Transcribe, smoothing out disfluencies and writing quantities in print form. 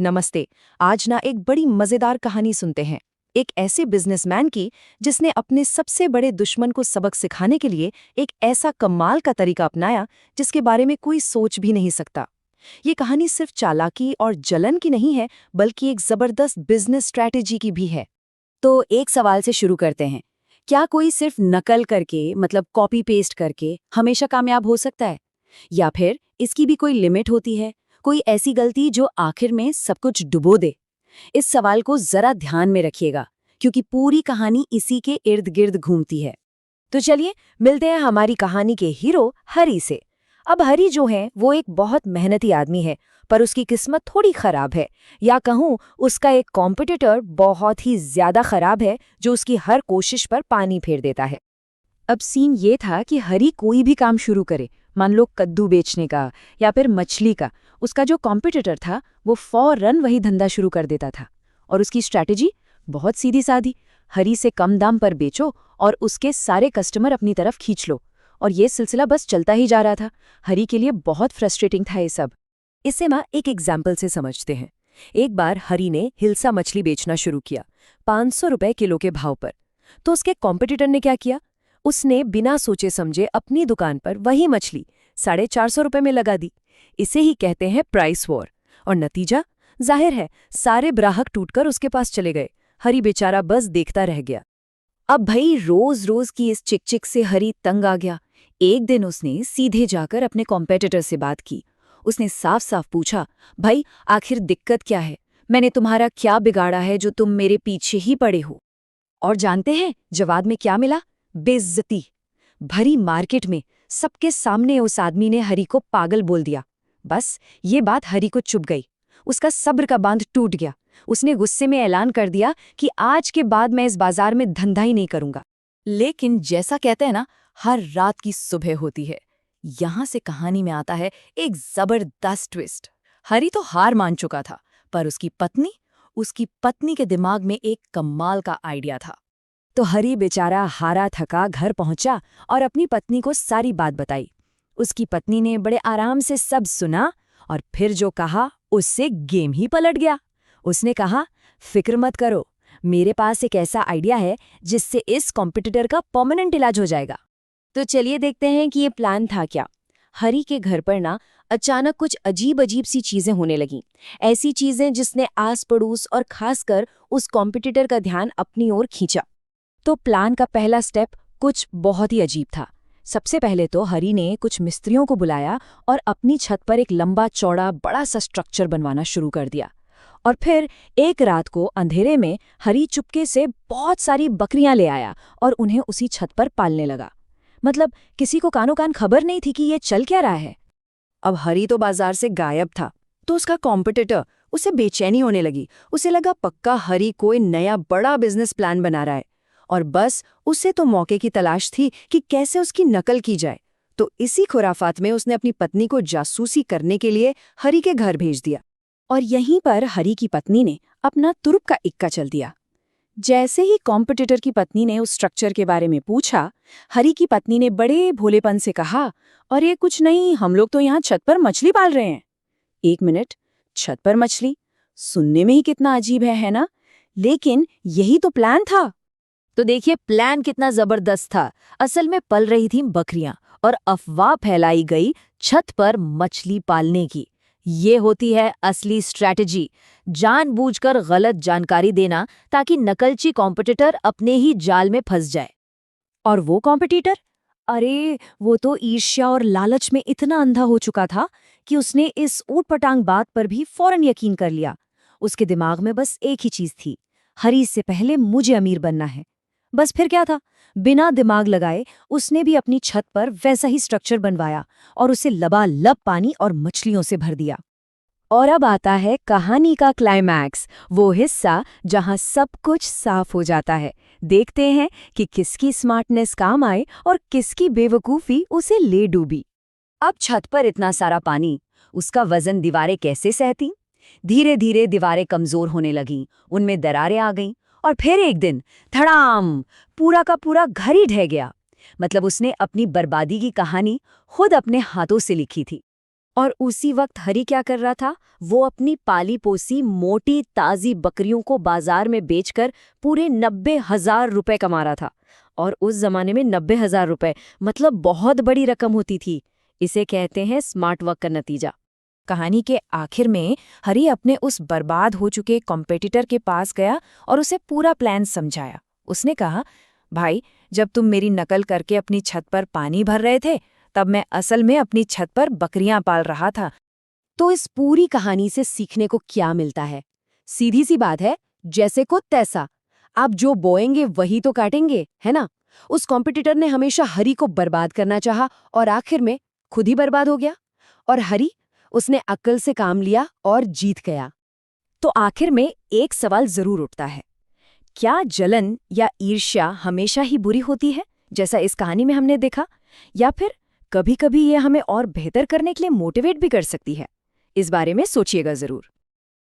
नमस्ते। आज एक बड़ी मजेदार कहानी सुनते हैं। एक ऐसे बिजनेसमैन की जिसने अपने सबसे बड़े दुश्मन को सबक सिखाने के लिए एक ऐसा कमाल का तरीका अपनाया जिसके बारे में कोई सोच भी नहीं सकता। ये कहानी सिर्फ चालाकी और जलन की नहीं है, बल्कि एक जबरदस्त बिजनेस स्ट्रैटेजी की भी है। तो एक सवाल से शुरू करते हैं। क्या कोई सिर्फ नकल करके मतलब कॉपी पेस्ट करके हमेशा कामयाब हो सकता है? या फिर इसकी भी कोई लिमिट होती है? कोई ऐसी गलती जो आखिर में सब कुछ डुबो दे? इस सवाल को जरा ध्यान में रखिएगा, क्योंकि पूरी कहानी इसी के इर्द गिर्द घूमती है। तो चलिए मिलते हैं हमारी कहानी के हीरो हरी से। अब हरी जो है वो एक बहुत मेहनती आदमी है, पर उसकी किस्मत थोड़ी खराब है, या कहूँ उसका एक कॉम्पिटिटर बहुत ही ज्यादा खराब है जो उसकी हर कोशिश पर पानी फेर देता है। अब सीन ये था कि हरी कोई भी काम शुरू करे, मान लो कद्दू बेचने का या फिर मछली का, उसका जो कॉम्पिटिटर था वो फौरन वही धंधा शुरू कर देता था। और उसकी स्ट्रैटेजी बहुत सीधी सादी, हरी से कम दाम पर बेचो और उसके सारे कस्टमर अपनी तरफ खींच लो। और ये सिलसिला बस चलता ही जा रहा था। हरी के लिए बहुत फ्रस्ट्रेटिंग था ये सब। इसे एक एग्जाम्पल से समझते हैं। एक बार हरी ने हिल्सा मछली बेचना शुरू किया, 500 रुपए किलो के भाव पर। तो उसके कॉम्पिटिटर ने क्या किया, उसने बिना सोचे समझे अपनी दुकान पर वही मछली 450 रुपए में लगा दी। इसे ही कहते हैं प्राइस वॉर। और नतीजा जाहिर है, सारे ग्राहक टूटकर उसके पास चले गए। हरी बेचारा बस देखता रह गया। अब भाई रोज रोज की इस चिक से हरी तंग आ गया। एक दिन उसने सीधे जाकर अपने कॉम्पिटिटर से बात की। उसने साफ साफ पूछा, भाई आखिर दिक्कत क्या है? मैंने तुम्हारा क्या बिगाड़ा है जो तुम मेरे पीछे ही पड़े हो? और जानते हैं जवाब में क्या मिला? बेइज्जती। भरी मार्केट में सबके सामने उस आदमी ने हरी को पागल बोल दिया। बस ये बात हरी को चुभ गई। उसका सब्र का बांध टूट गया। उसने गुस्से में ऐलान कर दिया कि आज के बाद मैं इस बाजार में धंधा ही नहीं करूंगा। लेकिन जैसा कहते हैं ना, हर रात की सुबह होती है। यहां से कहानी में आता है एक जबरदस्त ट्विस्ट। हरी तो हार मान चुका था, पर उसकी पत्नी के दिमाग में एक कमाल का आइडिया था। तो हरी बेचारा हारा थका घर पहुंचा और अपनी पत्नी को सारी बात बताई। उसकी पत्नी ने बड़े आराम से सब सुना और फिर जो कहा उससे गेम ही पलट गया। उसने कहा, फिक्र मत करो, मेरे पास एक ऐसा आइडिया है जिससे इस कॉम्पिटिटर का परमानेंट इलाज हो जाएगा। तो चलिए देखते हैं कि ये प्लान था क्या। हरी के घर पर अचानक कुछ अजीब अजीब सी चीजें होने लगीं। ऐसी चीजें जिसने आस पड़ोस और खासकर उस कॉम्पिटिटर का ध्यान अपनी ओर खींचा। तो प्लान का पहला स्टेप कुछ बहुत ही अजीब था। सबसे पहले तो हरी ने कुछ मिस्त्रियों को बुलाया और अपनी छत पर एक लंबा चौड़ा बड़ा सा स्ट्रक्चर बनवाना शुरू कर दिया। और फिर एक रात को अंधेरे में हरी चुपके से बहुत सारी बकरियां ले आया और उन्हें उसी छत पर पालने लगा। मतलब किसी को कानो कान खबर नहीं थी कि ये चल क्या रहा है। अब हरी तो बाजार से गायब था, तो उसका कॉम्पिटिटर उसे बेचैनी होने लगी। उसे लगा पक्का हरी कोई नया बड़ा बिजनेस प्लान बना रहा है और बस उसे तो मौके की तलाश थी कि कैसे उसकी नकल की जाए। तो इसी खुराफात में उसने अपनी पत्नी को जासूसी करने के लिए हरी के घर भेज दिया। और यहीं पर हरी की पत्नी ने अपना तुरुप का इक्का चल दिया। जैसे ही कॉम्पिटिटर की पत्नी ने उस स्ट्रक्चर के बारे में पूछा, हरी की पत्नी ने बड़े भोलेपन से कहा, और ये कुछ नहीं, हम लोग तो यहाँ छत पर मछली पाल रहे हैं। 1 मिनट, छत पर मछली? सुनने में ही कितना अजीब है ना? लेकिन यही तो प्लान था। तो देखिए प्लान कितना जबरदस्त था। असल में पल रही थी बकरियां और अफवाह फैलाई गई छत पर मछली पालने की। ये होती है असली स्ट्रैटेजी, जानबूझकर गलत जानकारी देना ताकि नकलची कॉम्पिटिटर अपने ही जाल में फंस जाए। और वो कॉम्पिटिटर, अरे वो तो ईर्ष्या और लालच में इतना अंधा हो चुका था कि उसने इस ऊटपटांग बात पर भी फौरन यकीन कर लिया। उसके दिमाग में बस एक ही चीज थी, हरी से पहले मुझे अमीर बनना है। बस फिर क्या था, बिना दिमाग लगाए उसने भी अपनी छत पर वैसा ही स्ट्रक्चर बनवाया और उसे लबालब पानी और मछलियों से भर दिया। और अब आता है कहानी का क्लाइमैक्स, वो हिस्सा जहां सब कुछ साफ हो जाता है। देखते हैं कि किसकी स्मार्टनेस काम आए और किसकी बेवकूफ़ी उसे ले डूबी। अब छत पर इतना सारा पानी, उसका वजन दीवारें कैसे सहती? धीरे धीरे दीवारें कमजोर होने लगीं, उनमें दरारें आ गईं और फिर एक दिन धड़ाम, पूरा का पूरा घर ही ढह गया। मतलब उसने अपनी बर्बादी की कहानी खुद अपने हाथों से लिखी थी। और उसी वक्त हरी क्या कर रहा था? वो अपनी पाली पोसी मोटी ताजी बकरियों को बाजार में बेचकर पूरे 90,000 रुपए कमा रहा था। और उस जमाने में 90,000 रुपए मतलब बहुत बड़ी रकम होती थी। इसे कहते हैं स्मार्ट वर्क का नतीजा। कहानी के आखिर में हरी अपने उस बर्बाद हो चुके कॉम्पिटिटर के पास गया और उसे पूरा प्लान समझाया। उसने कहा, भाई, जब तुम मेरी नकल करके अपनी छत पर पानी भर रहे थे, तब मैं असल में अपनी छत पर बकरियां पाल रहा था। तो इस पूरी कहानी से सीखने को क्या मिलता है? सीधी सी बात है, जैसे को तैसा। आप जो बोएंगे वही तो काटेंगे, है ना? उस कॉम्पिटिटर ने हमेशा हरी को बर्बाद करना चाहा और आखिर में खुद ही बर्बाद हो गया। और हरी, उसने अक्ल से काम लिया और जीत गया। तो आखिर में एक सवाल जरूर उठता है, क्या जलन या ईर्ष्या हमेशा ही बुरी होती है, जैसा इस कहानी में हमने देखा, या फिर कभी-कभी ये हमें और बेहतर करने के लिए मोटिवेट भी कर सकती है? इस बारे में सोचिएगा जरूर।